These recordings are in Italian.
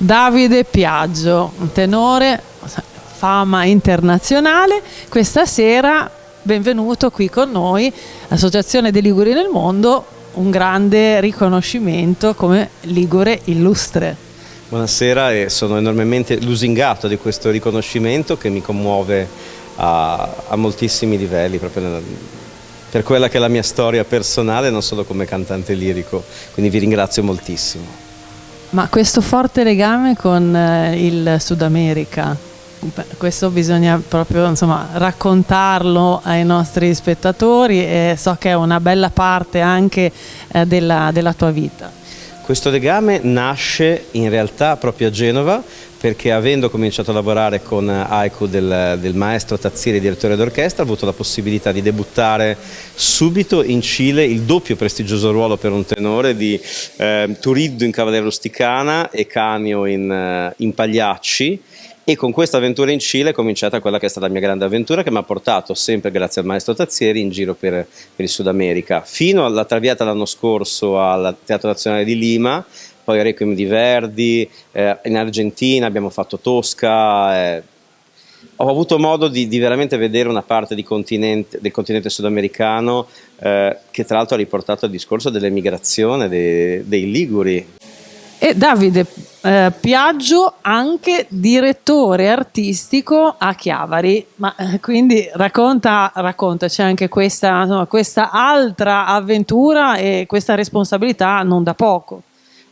Davide Piaggio, un tenore, fama internazionale. Questa sera benvenuto qui con noi, Associazione dei Liguri nel Mondo, un grande riconoscimento come Ligure illustre. Buonasera, e sono enormemente lusingato di questo riconoscimento che mi commuove a moltissimi livelli, proprio per quella che è la mia storia personale, non solo come cantante lirico, quindi vi ringrazio moltissimo. Ma questo forte legame con il Sud America, questo bisogna proprio raccontarlo ai nostri spettatori, e so che è una bella parte anche della tua vita. Questo legame nasce in realtà proprio a Genova, perché avendo cominciato a lavorare con Haiku del maestro Tazzieri, direttore d'orchestra, ho avuto la possibilità di debuttare subito in Cile il doppio prestigioso ruolo per un tenore di Turiddu in Cavalleria Rusticana e Canio in Pagliacci. E con questa avventura in Cile è cominciata quella che è stata la mia grande avventura, che mi ha portato, sempre grazie al maestro Tazzieri, in giro per il Sud America, fino alla Traviata l'anno scorso al Teatro Nazionale di Lima, poi Requiem di Verdi, in Argentina abbiamo fatto Tosca. Ho avuto modo di veramente vedere una parte del continente sudamericano, che tra l'altro ha riportato il discorso dell'emigrazione dei Liguri. E Davide Piaggio, anche direttore artistico a Chiavari, ma quindi raccontaci anche questa altra avventura e questa responsabilità non da poco.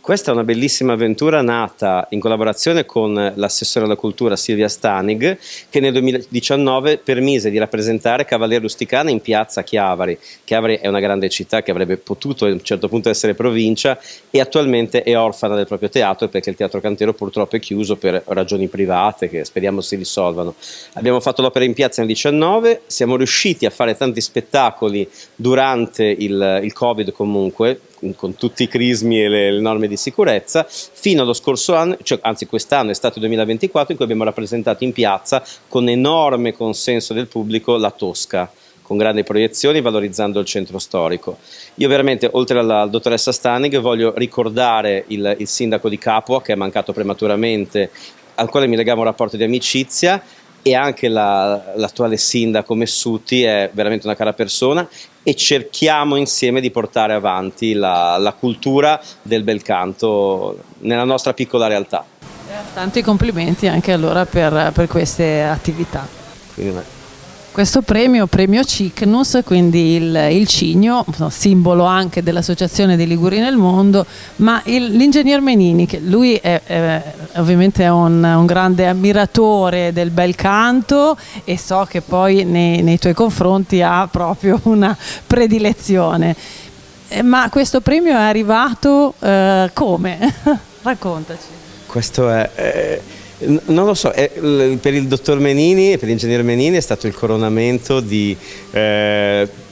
Questa è una bellissima avventura nata in collaborazione con l'assessore alla cultura Silvia Stanig, che nel 2019 permise di rappresentare Cavalleria Rusticana in piazza Chiavari. Chiavari è una grande città che avrebbe potuto a un certo punto essere provincia e attualmente è orfana del proprio teatro, perché il Teatro Cantero purtroppo è chiuso per ragioni private che speriamo si risolvano. Abbiamo fatto l'opera in piazza nel 2019, siamo riusciti a fare tanti spettacoli durante il Covid comunque, con tutti i crismi e le norme di sicurezza, fino allo scorso anno, anzi quest'anno, estate 2024, in cui abbiamo rappresentato in piazza con enorme consenso del pubblico la Tosca, con grandi proiezioni, valorizzando il centro storico. Io veramente, oltre alla dottoressa Stanig, voglio ricordare il sindaco di Capua, che è mancato prematuramente, al quale mi legamo un rapporto di amicizia, e anche l'attuale sindaco Messuti è veramente una cara persona, e cerchiamo insieme di portare avanti la cultura del bel canto nella nostra piccola realtà. Tanti complimenti anche allora per queste attività. Questo premio Cicnus, quindi il cigno, simbolo anche dell'Associazione dei Liguri nel Mondo, ma l'ingegner Menini, che lui è ovviamente un grande ammiratore del bel canto, e so che poi nei tuoi confronti ha proprio una predilezione. Ma questo premio è arrivato come? Raccontaci. Questo è... non lo so, per il dottor Menini e per l'ingegner Menini è stato il coronamento di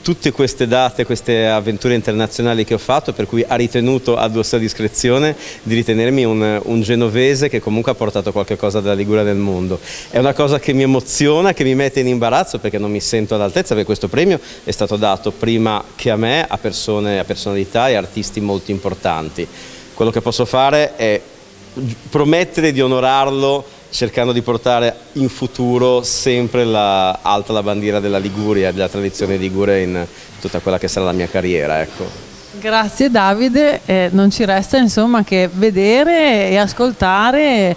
tutte queste date, queste avventure internazionali che ho fatto, per cui ha ritenuto a sua discrezione di ritenermi un genovese che comunque ha portato qualche cosa della Liguria nel mondo. È una cosa che mi emoziona, che mi mette in imbarazzo, perché non mi sento all'altezza, perché questo premio è stato dato prima che a me a personalità e artisti molto importanti. Quello che posso fare è promettere di onorarlo, cercando di portare in futuro sempre alta la bandiera della Liguria, della tradizione ligure in tutta quella che sarà la mia carriera, ecco. Grazie Davide, non ci resta che vedere e ascoltare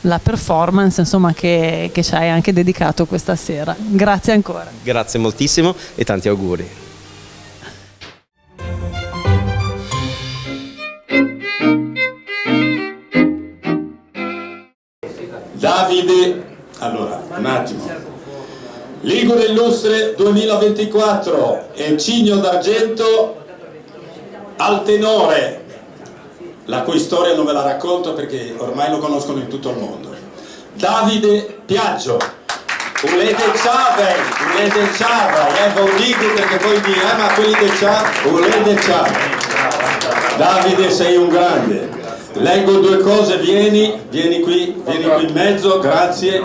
la performance che ci hai anche dedicato questa sera. Grazie ancora. Grazie moltissimo e tanti auguri. Davide, allora, un attimo. Ligure Illustre 2024 e Cigno d'Argento al tenore, la cui storia non ve la racconto perché ormai lo conoscono in tutto il mondo. Davide Piaggio. Volete ciao, non dico perché poi mi ma quelli che ciao, volete ciao. Davide, sei un grande. Leggo due cose, vieni qui in mezzo, grazie.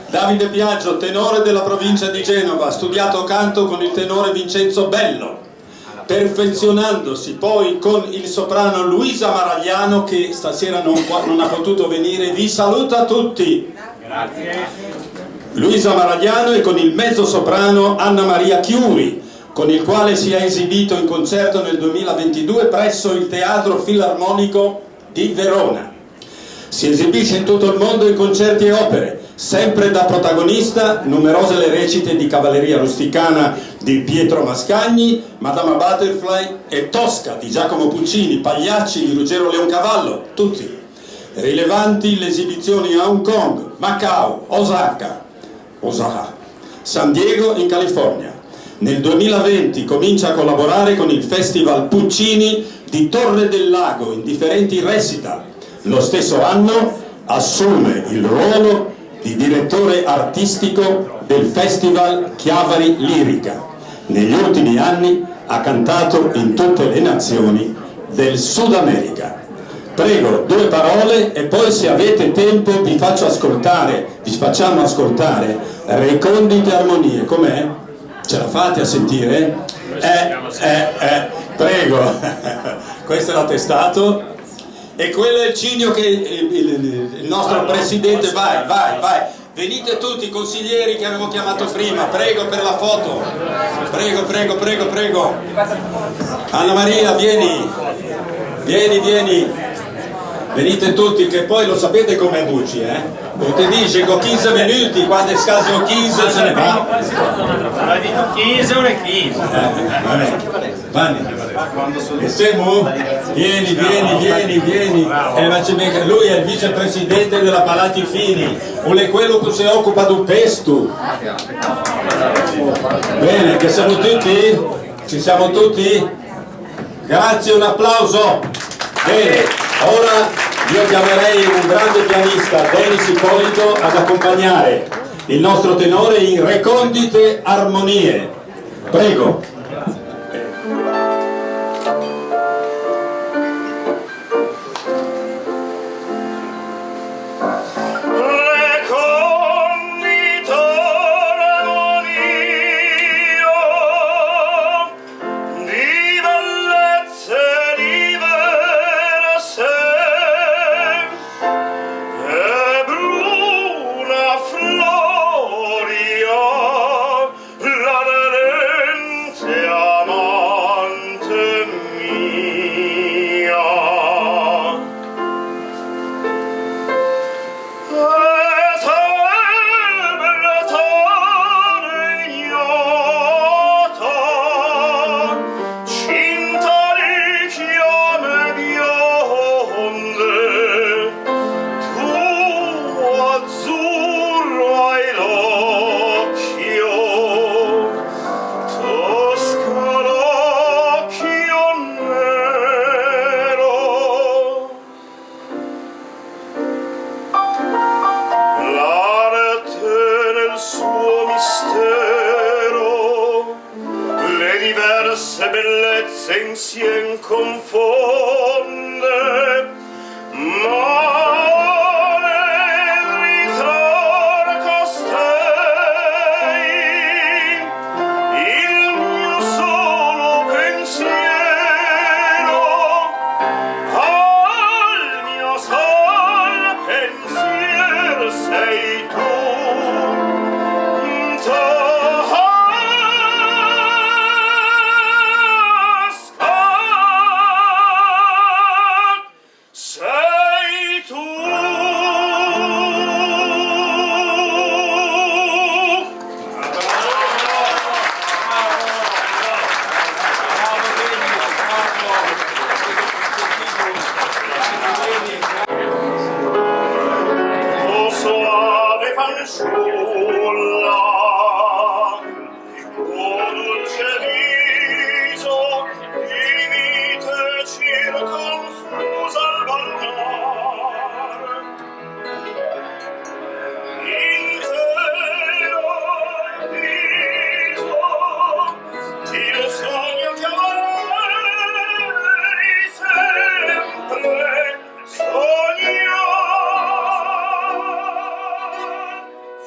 Davide Piaggio, tenore della provincia di Genova, studiato canto con il tenore Vincenzo Bello. perfezionandosi poi con il soprano Luisa Maragliano, che stasera non ha potuto venire. Vi saluta tutti. Grazie. Luisa Maragliano, e con il mezzo soprano Anna Maria Chiuri, con il quale si è esibito in concerto nel 2022 presso il Teatro Filarmonico di Verona. Si esibisce in tutto il mondo in concerti e opere, sempre da protagonista numerose le recite di Cavalleria Rusticana di Pietro Mascagni, Madama Butterfly e Tosca di Giacomo Puccini, Pagliacci di Ruggero Leoncavallo, tutti. Rilevanti le esibizioni a Hong Kong, Macao, Osaka, San Diego in California. Nel 2020 comincia a collaborare con il Festival Puccini di Torre del Lago in differenti recital. Lo stesso anno assume il ruolo di direttore artistico del Festival Chiavari Lirica. Negli ultimi anni ha cantato in tutte le nazioni del Sud America. Prego, 2 parole e poi, se avete tempo, vi facciamo ascoltare Recondite Armonie. Com'è? Ce la fate a sentire? Prego. Questo è l'attestato. E quello è il cigno che il nostro presidente. Vai. Venite tutti i consiglieri che avevo chiamato prima. Prego per la foto. Prego. Anna Maria, vieni. Venite tutti, che poi lo sapete com'è Bucci, Te dice con 15 minuti, quando è scaso 15 se ne va. Hai detto 15 o 15? Vanni. E Semu? Vieni. Lui è il vicepresidente della Palati Fini, è quello che si occupa del pesto. Bene, che siamo tutti? Ci siamo tutti? Grazie, un applauso. Bene, ora io chiamerei un grande pianista, Denis Ippolito, ad accompagnare il nostro tenore in Recondite Armonie. Prego. Sien confonde, ma nel ritrono costei il mio solo pensiero, al mio solo pensiero sei tu.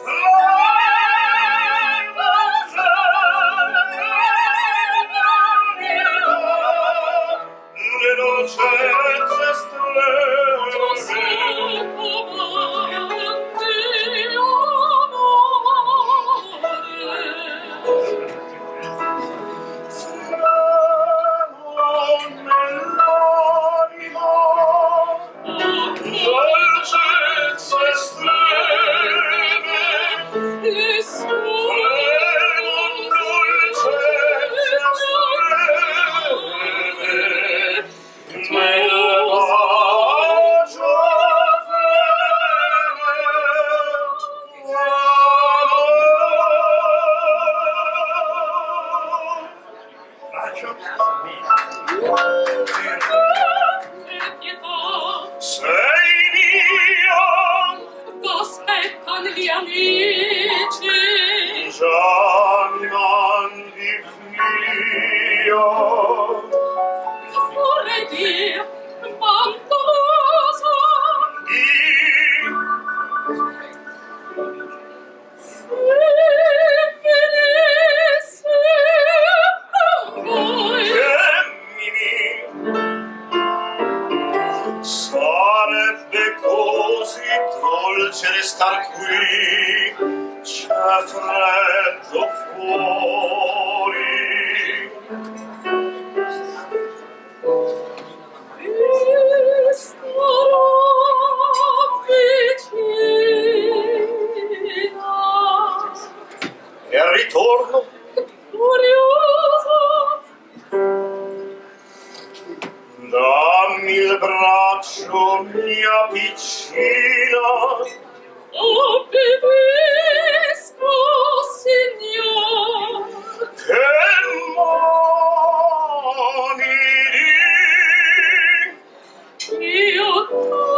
Fra sei mia, t'aspettano gli amici. già non di fia. Vorrei dir, mantosa, se finisse con voi. Sarebbe così dolce restar qui, c'è freddo fuori. Starò vicina, E al ritorno curiosa, dammi il braccio, mia piccina, obbedisco, signor. che mani Io t'amo.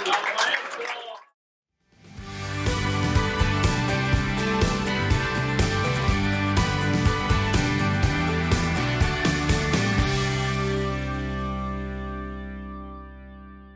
di